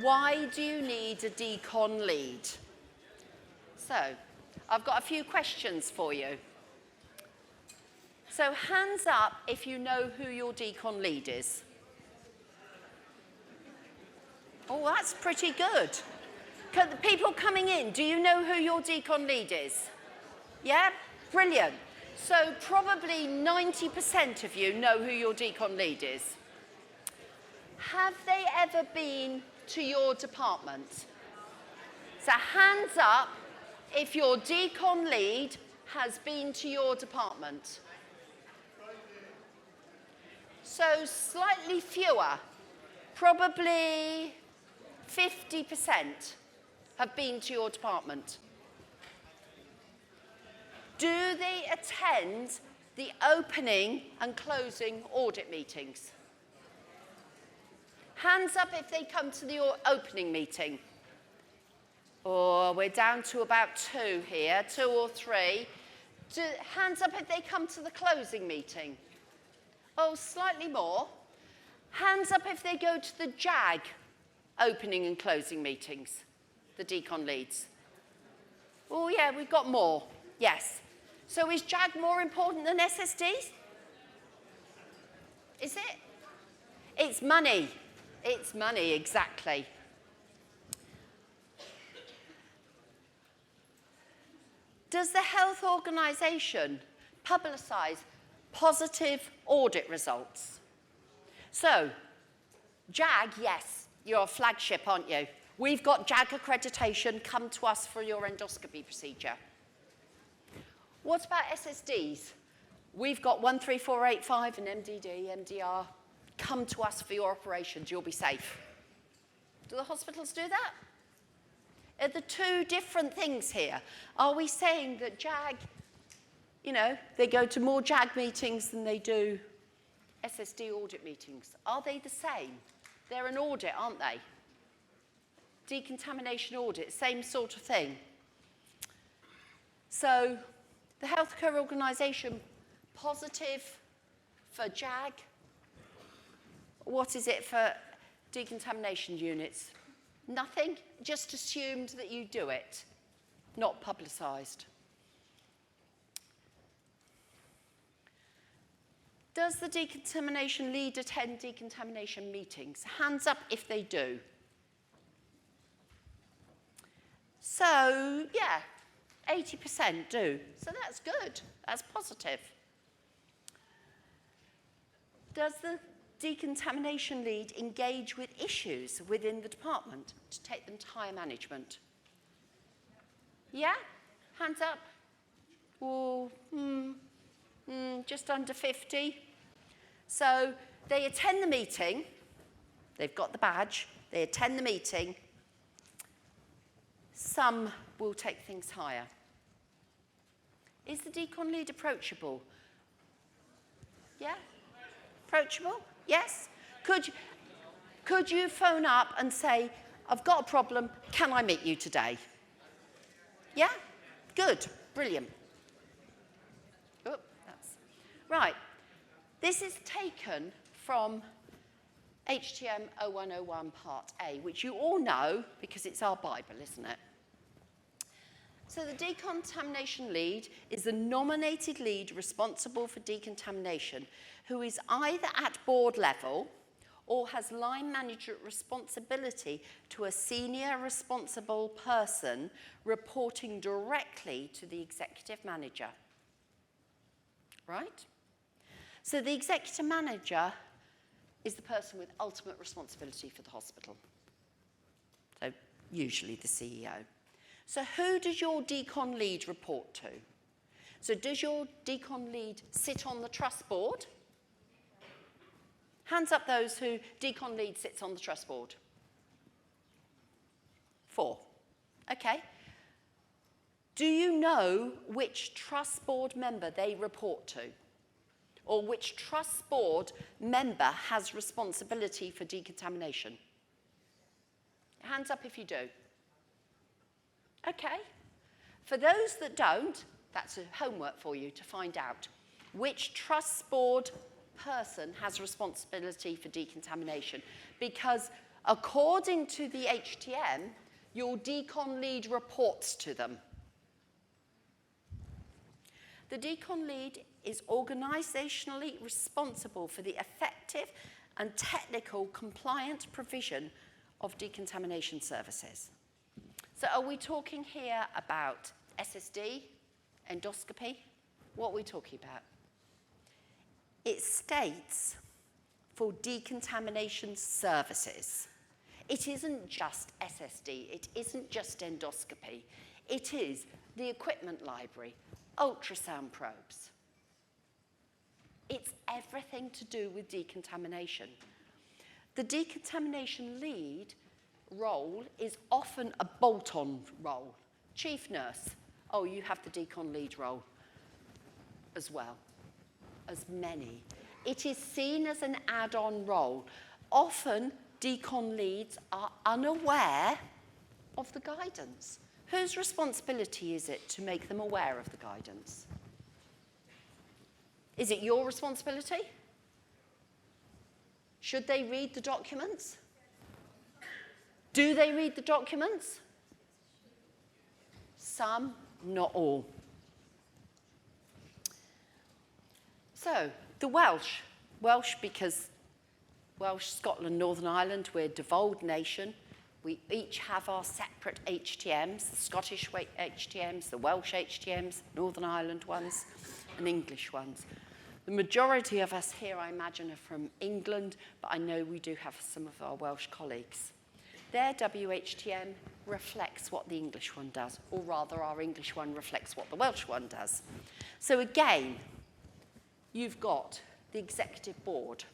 Why do you need a decon lead? So, I've got a few questions for you. So, hands up if you know who your decon lead is. Oh, that's pretty good. The people coming in, do you know who your decon lead is? Yeah? Brilliant. So probably 90% of you know who your decon lead is. Have they ever been to your department? So hands up if your decon lead has been to your department. So slightly fewer, probably 50% have been to your department. Do they attend the opening and closing audit meetings? Hands up if they come to the opening meeting. Oh, we're down to about 2 here, 2 or 3. Hands up if they come to the closing meeting. Oh, slightly more. Hands up if they go to the JAG opening and closing meetings, the decon leads. Oh yeah, we've got more, yes. So is JAG more important than SSDs? Is it? It's money. It's money, exactly. Does the health organisation publicise positive audit results? So, JAG, yes, you're a flagship, aren't you? We've got JAG accreditation, come to us for your endoscopy procedure. What about SSDs? We've got 13485 and MDD, MDR. Come to us for your operations, you'll be safe. Do the hospitals do that? Are the 2 different things here? Are we saying that JAG, you know, they go to more JAG meetings than they do SSD audit meetings? Are they the same? They're an audit, aren't they? Decontamination audit, same sort of thing. So, the healthcare organisation, positive for JAG. What is it for decontamination units? Nothing? Just assumed that you do it, not publicised. Does the decontamination lead attend decontamination meetings? Hands up if they do. So, yeah, 80% do. So that's good. That's positive. Does the decontamination lead engage with issues within the department to take them to higher management? Yeah? Hands up. Oh, just under 50. So they attend the meeting. They've got the badge. They attend the meeting. Some will take things higher. Is the decon lead approachable? Yeah? Approachable? Yes? Could you phone up and say, I've got a problem, can I meet you today? Yeah? Good. Brilliant. Oh, that's right. This is taken from HTM 0101 Part A, which you all know because it's our Bible, isn't it? So the decontamination lead is the nominated lead responsible for decontamination who is either at board level or has line manager responsibility to a senior responsible person reporting directly to the executive manager. Right? So the executive manager is the person with ultimate responsibility for the hospital. So usually the CEO. So who does your decon lead report to? So does your decon lead sit on the trust board? Hands up those who decon lead sits on the trust board. 4. Okay. Do you know which trust board member they report to? Or which trust board member has responsibility for decontamination? Hands up if you do. Okay. For those that don't, that's a homework for you to find out. Which trust board person has responsibility for decontamination? Because According to the HTM, your decon lead reports to them. The decon lead is organisationally responsible for the effective and technical compliant provision of decontamination services. So are we talking here about SSD, endoscopy? What are we talking about? It states for decontamination services. It isn't just SSD, it isn't just endoscopy. It is the equipment library, ultrasound probes. It's everything to do with decontamination. The decontamination lead role is often a bolt-on role. Chief nurse, oh, you have the decon lead role as well, as many. It is seen as an add-on role. Often, decon leads are unaware of the guidance. Whose responsibility is it to make them aware of the guidance? Is it your responsibility? Should they read the documents? Do they read the documents? Some, not all. So, the Welsh because Welsh, Scotland, Northern Ireland, we're a devolved nation. We each have our separate HTMs, the Scottish HTMs, the Welsh HTMs, Northern Ireland ones, and English ones. The majority of us here, I imagine, are from England, but I know we do have some of our Welsh colleagues. Their WHTM reflects what the English one does, or rather our English one reflects what the Welsh one does. So again, you've got the executive board.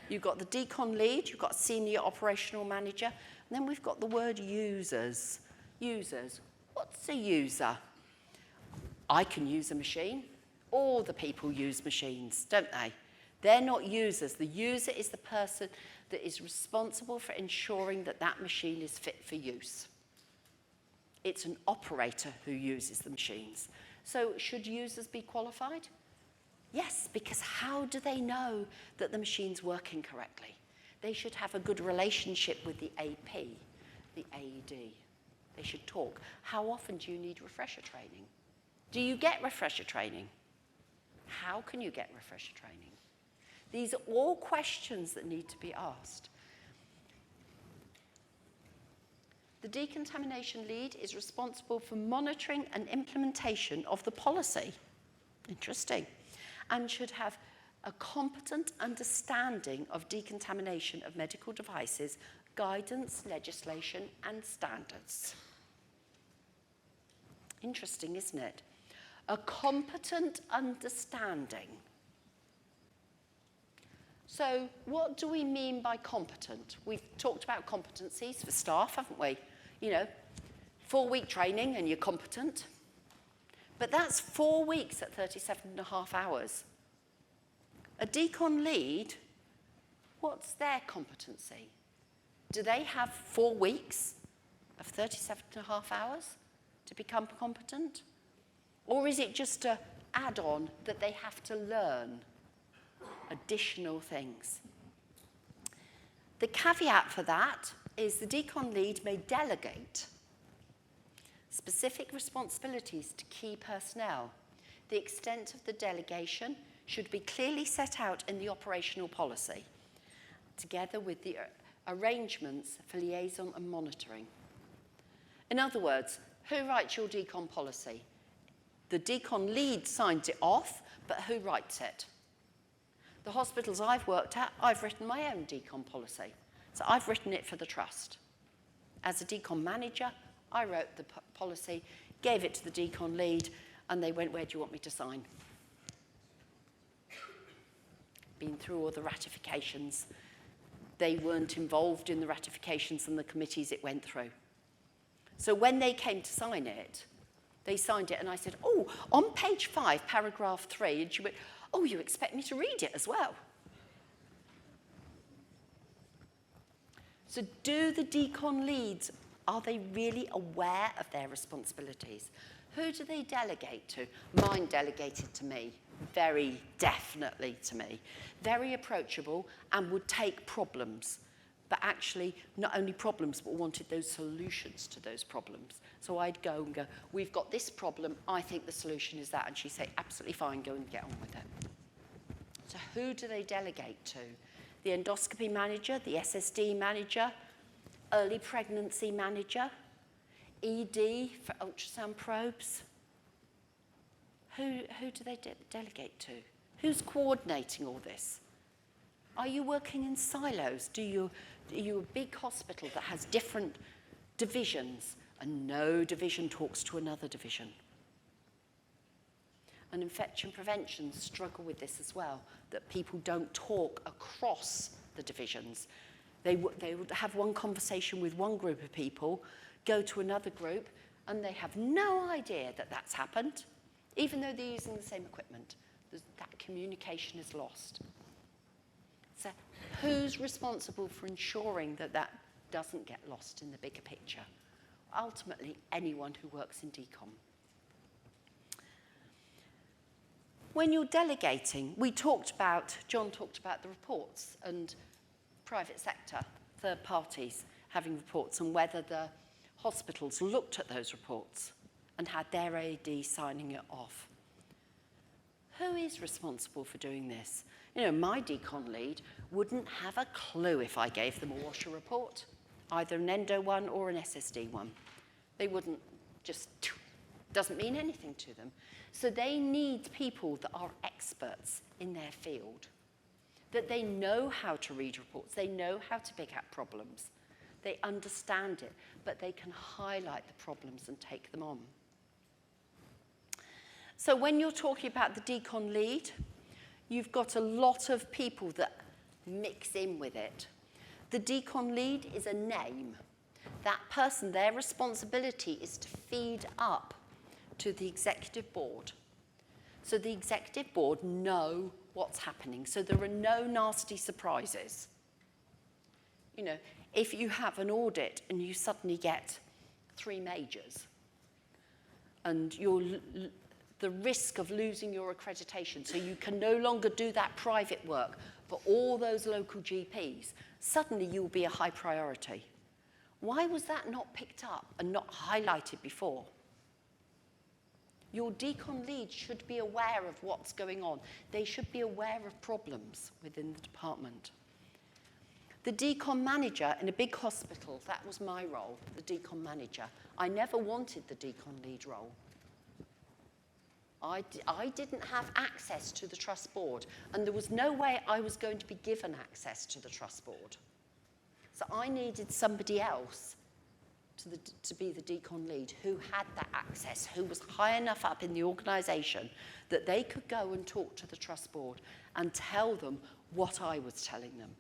You've got the decon lead, you've got senior operational manager, and then we've got the word users. Users. What's a user? I can use a machine. All the people use machines, don't they? They're not users. The user is the person that is responsible for ensuring that that machine is fit for use. It's an operator who uses the machines. So should users be qualified? Yes, because how do they know that the machine's working correctly? They should have a good relationship with the AP, the AED. They should talk. How often do you need refresher training? Do you get refresher training? How can you get refresher training? These are all questions that need to be asked. The decontamination lead is responsible for monitoring and implementation of the policy. Interesting. And should have a competent understanding of decontamination of medical devices, guidance, legislation, and standards. Interesting, isn't it? A competent understanding. So what do we mean by competent? We've talked about competencies for staff, haven't we? 4-week training and you're competent. But that's 4 weeks at 37.5 hours. A decon lead, what's their competency? Do they have 4 weeks of 37.5 hours to become competent? Or is it just an add-on that they have to learn additional things? The caveat for that is the decon lead may delegate specific responsibilities to key personnel. The extent of the delegation should be clearly set out in the operational policy, together with the arrangements for liaison and monitoring. In other words, who writes your decon policy? The decon lead signs it off, but who writes it? The hospitals I've worked at, I've written my own decon policy. So I've written it for the trust. As a decon manager, I wrote the policy, gave it to the decon lead, and they went, where do you want me to sign? Been through all the ratifications. They weren't involved in the ratifications and the committees it went through. So when they came to sign it, they signed it, and I said, oh, on page 5, paragraph 3, and she went, oh, you expect me to read it as well? So do the decon leads, are they really aware of their responsibilities? Who do they delegate to? Mine delegated to me, very definitely to me. Very approachable and would take problems. but actually not only problems, but wanted those solutions to those problems. So I'd go and go, we've got this problem, I think the solution is that. And she'd say, absolutely fine, go and get on with it. So who do they delegate to? The endoscopy manager, the SSD manager, early pregnancy manager, ED for ultrasound probes. Who do they delegate to? Who's coordinating all this? Are you working in silos? Are you a big hospital that has different divisions and no division talks to another division? And infection prevention struggle with this as well, that people don't talk across the divisions. They would have one conversation with one group of people, go to another group, and they have no idea that that's happened, even though they're using the same equipment. That communication is lost. So who's responsible for ensuring that that doesn't get lost in the bigger picture? Ultimately, anyone who works in decon. When you're delegating, John talked about the reports and private sector, third parties having reports, and whether the hospitals looked at those reports and had their AD signing it off. Who is responsible for doing this? You know, my decon lead wouldn't have a clue if I gave them a washer report, either an endo one or an SSD one. They wouldn't, just doesn't mean anything to them. So they need people that are experts in their field, that they know how to read reports, they know how to pick out problems, they understand it, but they can highlight the problems and take them on. So when you're talking about the decon lead, you've got a lot of people that mix in with it. The decon lead is a name. That person, their responsibility is to feed up to the executive board. So the executive board know what's happening. So there are no nasty surprises. You know, if you have an audit and you suddenly get 3 majors and the risk of losing your accreditation, so you can no longer do that private work for all those local GPs, suddenly you'll be a high priority. Why was that not picked up and not highlighted before? Your decon lead should be aware of what's going on. They should be aware of problems within the department. The decon manager in a big hospital, that was my role, the decon manager. I never wanted the decon lead role. I didn't have access to the trust board, and there was no way I was going to be given access to the trust board. So I needed somebody else to be the decon lead who had that access, who was high enough up in the organisation that they could go and talk to the trust board and tell them what I was telling them.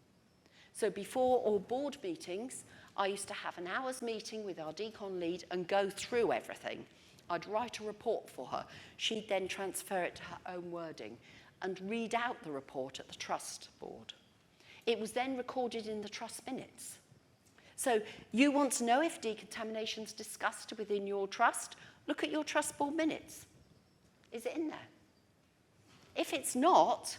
So before all board meetings, I used to have an hour's meeting with our decon lead and go through everything. I'd write a report for her. She'd then transfer it to her own wording and read out the report at the trust board. It was then recorded in the trust minutes. So you want to know if decontamination is discussed within your trust? Look at your trust board minutes. Is it in there? If it's not,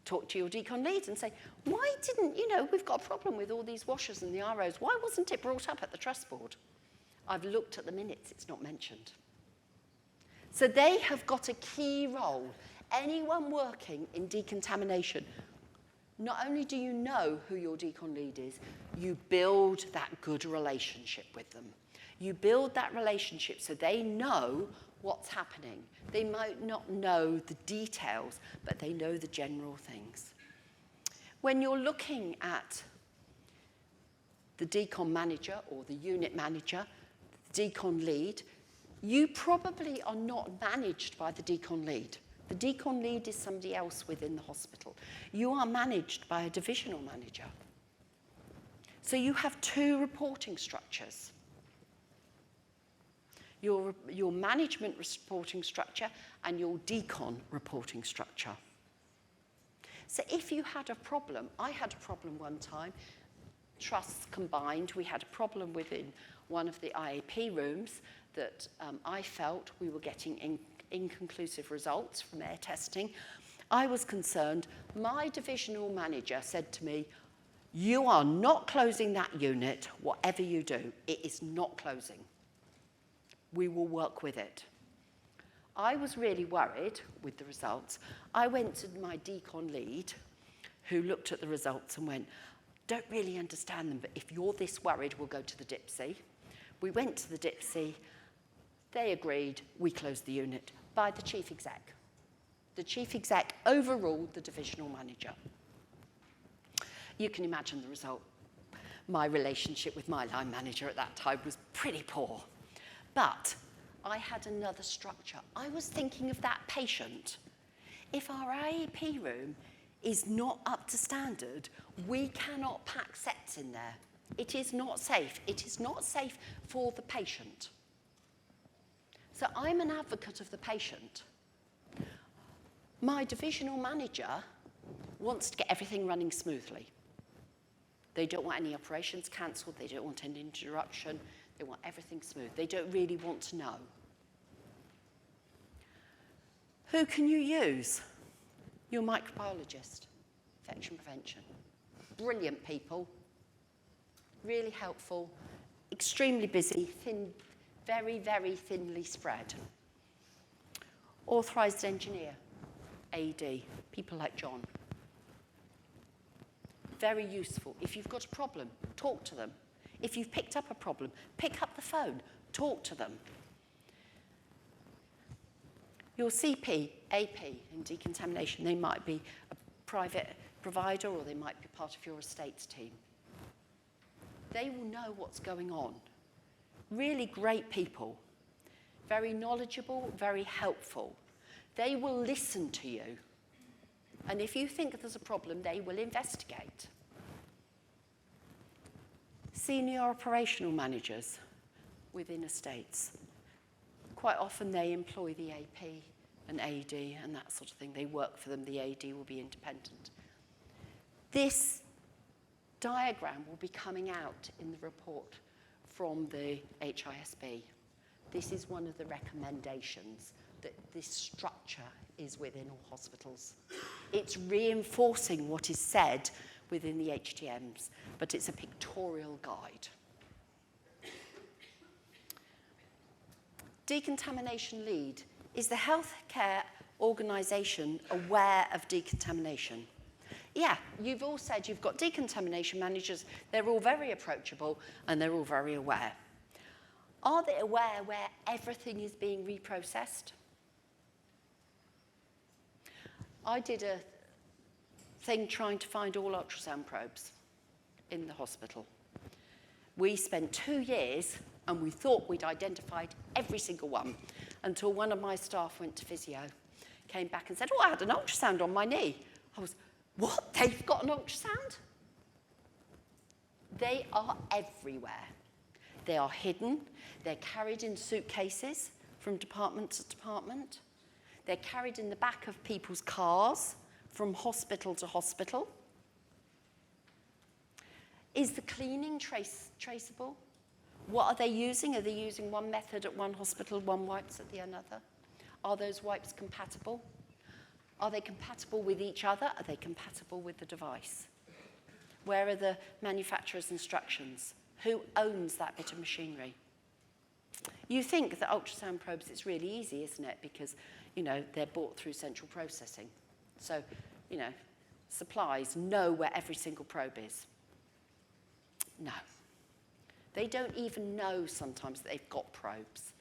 talk to your decon lead and say, why didn't, we've got a problem with all these washers and the ROs. Why wasn't it brought up at the trust board? I've looked at the minutes, it's not mentioned. So they have got a key role. Anyone working in decontamination, not only do you know who your decon lead is, you build that good relationship with them. You build that relationship so they know what's happening. They might not know the details, but they know the general things. When you're looking at the decon manager or the unit manager, the decon lead, you probably are not managed by the decon lead. The decon lead is somebody else within the hospital. You are managed by a divisional manager. So you have 2 reporting structures. Your management reporting structure and your decon reporting structure. So if you had a problem, I had a problem one time, trusts combined, we had a problem within one of the IAP rooms that I felt we were getting inconclusive results from air testing. I was concerned. My divisional manager said to me, You are not closing that unit, whatever you do. It is not closing. We will work with it. I was really worried with the results. I went to my decon lead, who looked at the results and went, don't really understand them, but if you're this worried, we'll go to the DIPSI. We went to the DIPSI. They agreed. We closed the unit by the chief exec. The chief exec overruled the divisional manager. You can imagine the result. My relationship with my line manager at that time was pretty poor. But I had another structure. I was thinking of that patient. If our IEP room is not up to standard, we cannot pack sets in there. It is not safe. It is not safe for the patient. So I'm an advocate of the patient. My divisional manager wants to get everything running smoothly. They don't want any operations cancelled. They don't want any interruption. They want everything smooth. They don't really want to know. Who can you use? Your microbiologist, infection prevention. Brilliant people, really helpful, extremely busy, thin, very, very thinly spread. Authorised engineer, AD, people like John. Very useful. If you've got a problem, talk to them. If you've picked up a problem, pick up the phone, talk to them. Your CP, AP in decontamination, they might be a private provider or they might be part of your estates team. They will know what's going on. Really great people, very knowledgeable, very helpful. They will listen to you. And if you think there's a problem, they will investigate. Senior operational managers within estates. Quite often they employ the AP and AD and that sort of thing. They work for them. The AD will be independent. This diagram will be coming out in the report from the HISB. This is one of the recommendations, that this structure is within all hospitals. It's reinforcing what is said within the HTMs, but it's a pictorial guide. Decontamination lead. Is the healthcare organisation aware of decontamination? Yeah, you've all said you've got decontamination managers. They're all very approachable and they're all very aware. Are they aware where everything is being reprocessed? I did a thing trying to find all ultrasound probes in the hospital. We spent 2 years and we thought we'd identified every single one until one of my staff went to physio, came back and said, oh, I had an ultrasound on my knee. I was, what? They've got an ultrasound? They are everywhere. They are hidden. They're carried in suitcases from department to department. They're carried in the back of people's cars from hospital to hospital. Is the cleaning traceable? What are they using? Are they using one method at one hospital, one wipes at the another? Are those wipes compatible? Are they compatible with each other? Are they compatible with the device? Where are the manufacturer's instructions? Who owns that bit of machinery? You think that ultrasound probes, it's really easy, isn't it? Because, you know, they're bought through central processing. So, you know, supplies know where every single probe is. No. They don't even know sometimes that they've got probes.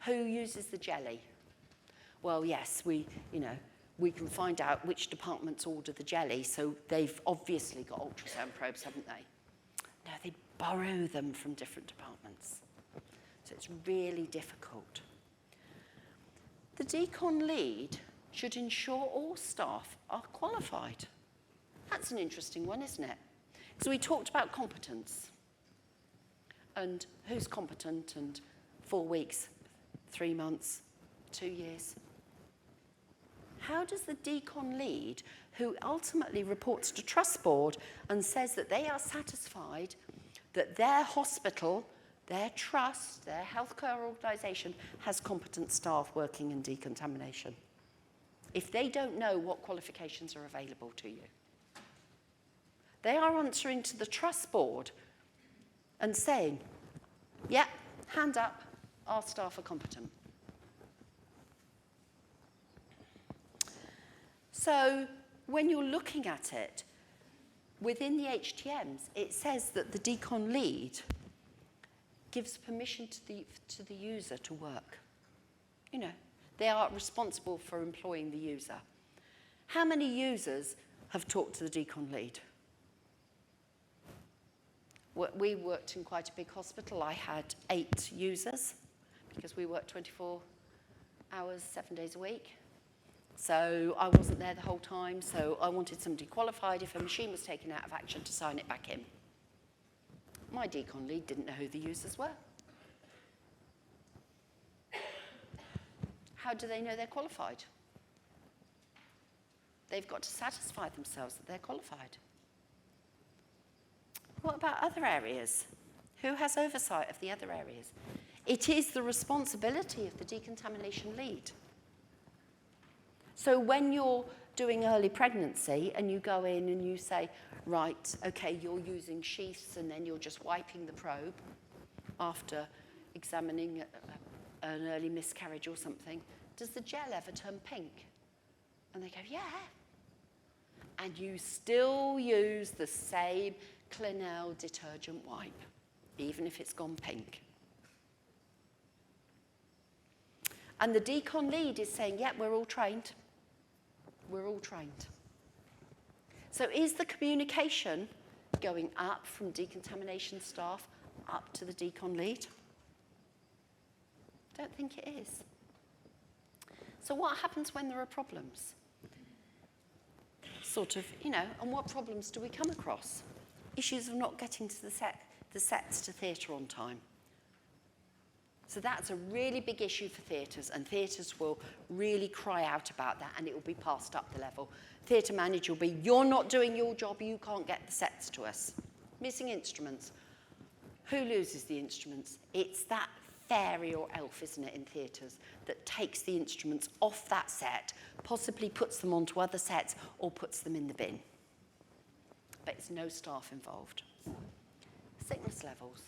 Who uses the jelly? Well, yes, we can find out which departments order the jelly, so they've obviously got ultrasound probes, haven't they? No, they borrow them from different departments. So it's really difficult. The decon lead should ensure all staff are qualified. That's an interesting one, isn't it? So we talked about competence. And who's competent, and 4 weeks, 3 months, 2 years. How does the decon lead, who ultimately reports to Trust Board and says that they are satisfied that their hospital, their trust, their healthcare organisation has competent staff working in decontamination, if they don't know what qualifications are available to you? They are answering to the trust board and saying, yeah, hand up, our staff are competent. So when you're looking at it, within the HTMs, it says that the decon lead gives permission to the user to work. You know, they are responsible for employing the user. How many users have talked to the decon lead? We worked in quite a big hospital. I had 8 users because we worked 24 hours, 7 days a week. So I wasn't there the whole time, so I wanted somebody qualified if a machine was taken out of action to sign it back in. My decon lead didn't know who the users were. How do they know they're qualified? They've got to satisfy themselves that they're qualified. What about other areas? Who has oversight of the other areas? It is the responsibility of the decontamination lead. So when you're doing early pregnancy and you go in and you say, right, okay, you're using sheaths and then you're just wiping the probe after examining an early miscarriage or something, does the gel ever turn pink? And they go, yeah. And you still use the same Clinell detergent wipe, even if it's gone pink. And the decon lead is saying, yeah, we're all trained. We're all trained. So is the communication going up from decontamination staff up to the decon lead? I don't think it is. So what happens when there are problems? Sort of, you know, and what problems do we come across? Issues of not getting to the sets to theatre on time. So that's a really big issue for theatres, and theatres will really cry out about that, and it will be passed up the level. Theatre manager will be, you're not doing your job, you can't get the sets to us. Missing instruments. Who loses the instruments? It's that fairy or elf, isn't it, in theatres, that takes the instruments off that set, possibly puts them onto other sets, or puts them in the bin. But it's no staff involved. Sickness levels.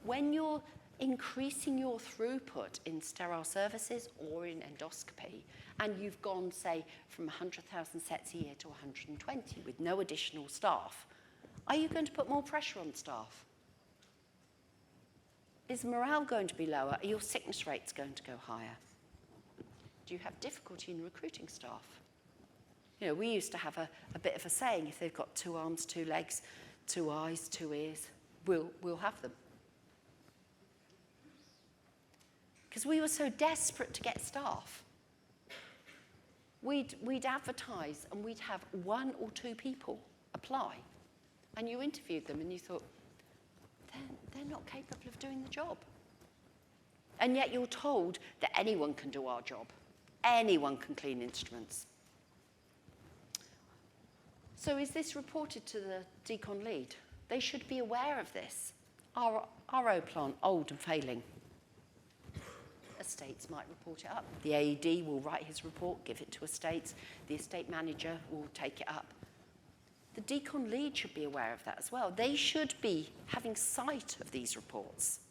When you're increasing your throughput in sterile services or in endoscopy, and you've gone, say, from 100,000 sets a year to 120 with no additional staff, are you going to put more pressure on staff? Is morale going to be lower? Are your sickness rates going to go higher? Do you have difficulty in recruiting staff? You know, we used to have a bit of a saying, if they've got 2 arms, 2 legs, 2 eyes, 2 ears, we'll have them. Because we were so desperate to get staff. We'd advertise and we'd have 1 or 2 people apply. And you interviewed them and you thought, they're not capable of doing the job. And yet you're told that anyone can do our job. Anyone can clean instruments. So is this reported to the decon lead? They should be aware of this. Our RO plant, old and failing. Estates might report it up. The AED will write his report, give it to estates. The estate manager will take it up. The decon lead should be aware of that as well. They should be having sight of these reports.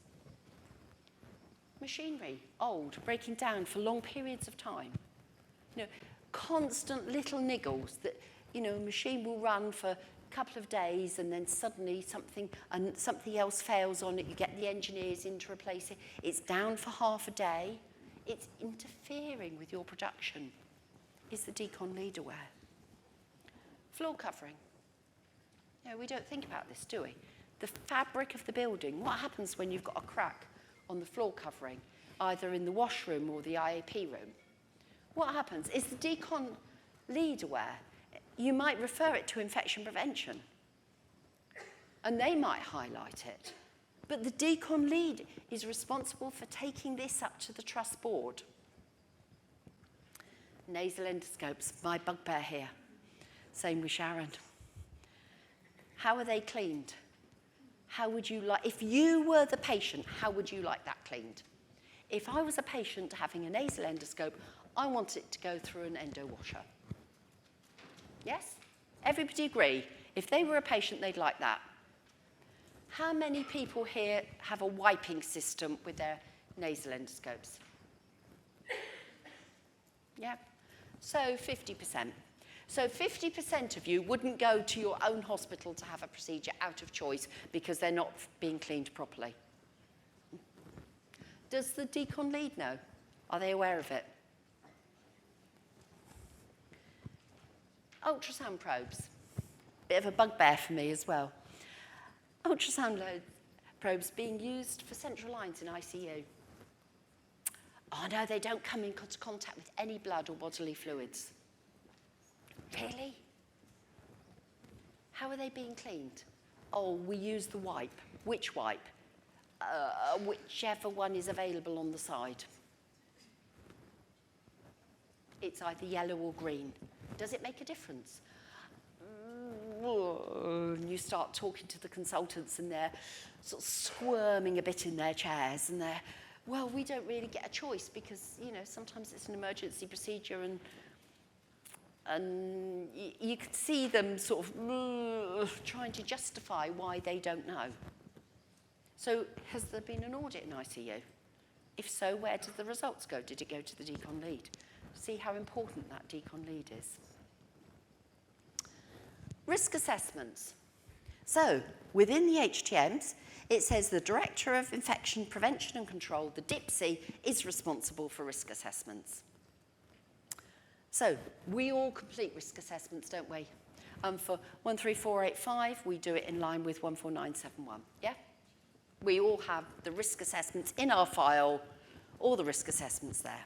Machinery, old, breaking down for long periods of time. You know, constant little niggles that, you know, a machine will run for a couple of days and then suddenly something else fails on it. You get the engineers in to replace it. It's down for half a day. It's interfering with your production. Is the decon lead aware? Floor covering. No, we don't think about this, do we? The fabric of the building. What happens when you've got a crack on the floor covering, either in the washroom or the IAP room? What happens? Is the decon lead aware? You might refer it to infection prevention, and they might highlight it. But the decon lead is responsible for taking this up to the trust board. Nasal endoscopes, my bugbear here. Same with Sharon. How are they cleaned? How would you like, if you were the patient, how would you like that cleaned? If I was a patient having a nasal endoscope, I want it to go through an endo washer. Yes? Everybody agree? If they were a patient, they'd like that. How many people here have a wiping system with their nasal endoscopes? Yeah, so 50%. So 50% of you wouldn't go to your own hospital to have a procedure out of choice because they're not being cleaned properly. Does the decon lead know? Are they aware of it? Ultrasound probes. Bit of a bugbear for me as well. Ultrasound probes being used for central lines in ICU. Oh no, they don't come in contact with any blood or bodily fluids. Really? How are they being cleaned? Oh, we use the wipe. Which wipe? Whichever one is available on the side. It's either yellow or green. Does it make a difference? And you start talking to the consultants and they're sort of squirming a bit in their chairs and they're, well, we don't really get a choice because, you know, sometimes it's an emergency procedure and you could see them sort of trying to justify why they don't know. So has there been an audit in ICU? If so, where did the results go? Did it go to the decon lead? See how important that decon lead is. Risk assessments. So within the HTMs, it says the Director of Infection Prevention and Control, the DIPSI, is responsible for risk assessments. So we all complete risk assessments, don't we? For 13485, we do it in line with 14971, yeah? We all have the risk assessments in our file, all the risk assessments there.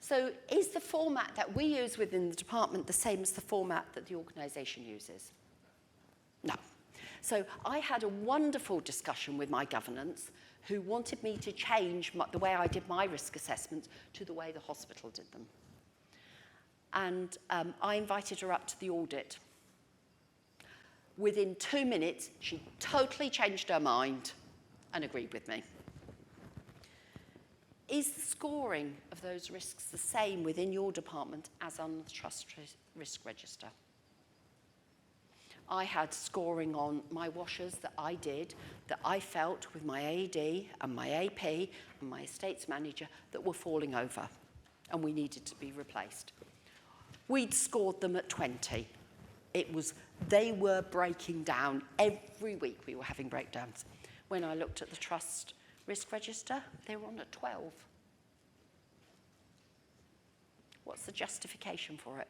So is the format that we use within the department the same as the format that the organisation uses? No. So I had a wonderful discussion with my governance who wanted me to change the way I did my risk assessments to the way the hospital did them. And I invited her up to the audit. Within 2 minutes, she totally changed her mind and agreed with me. Is the scoring of those risks the same within your department as on the Trust Risk Register? I had scoring on my washers that I did, that I felt with my AD and my AP and my estates manager that were falling over and we needed to be replaced. We'd scored them at 20. They were breaking down. Every week we were having breakdowns. When I looked at the Trust Risk Register, they were on at 12. What's the justification for it?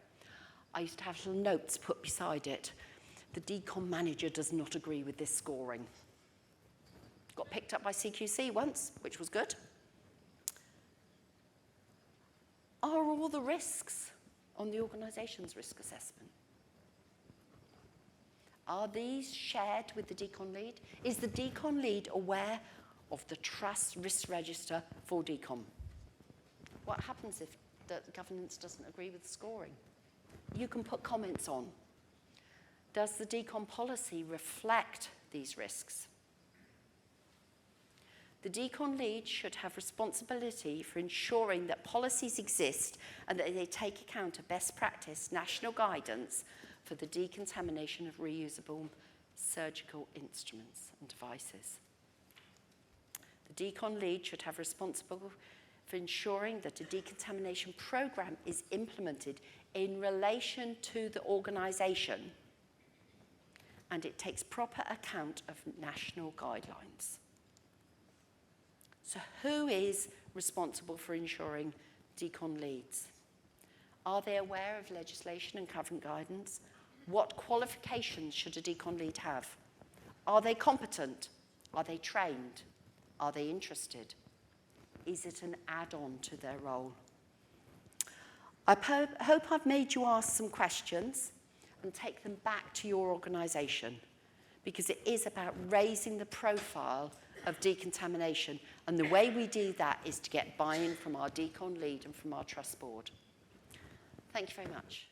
I used to have little notes put beside it. The decon manager does not agree with this scoring. Got picked up by CQC once, which was good. Are all the risks on the organisation's risk assessment? Are these shared with the decon lead? Is the decon lead aware of the Trust Risk Register for decon? What happens if the governance doesn't agree with the scoring? You can put comments on. Does the decon policy reflect these risks? The decon lead should have responsibility for ensuring that policies exist and that they take account of best practice national guidance for the decontamination of reusable surgical instruments and devices. The decon lead should have responsibility for ensuring that a decontamination program is implemented in relation to the organisation and it takes proper account of national guidelines. So who is responsible for ensuring decon leads? Are they aware of legislation and current guidance? What qualifications should a decon lead have? Are they competent? Are they trained? Are they interested? Is it an add-on to their role? I hope I've made you ask some questions and take them back to your organisation, because it is about raising the profile of decontamination, and the way we do that is to get buy-in from our decon lead and from our trust board. Thank you very much.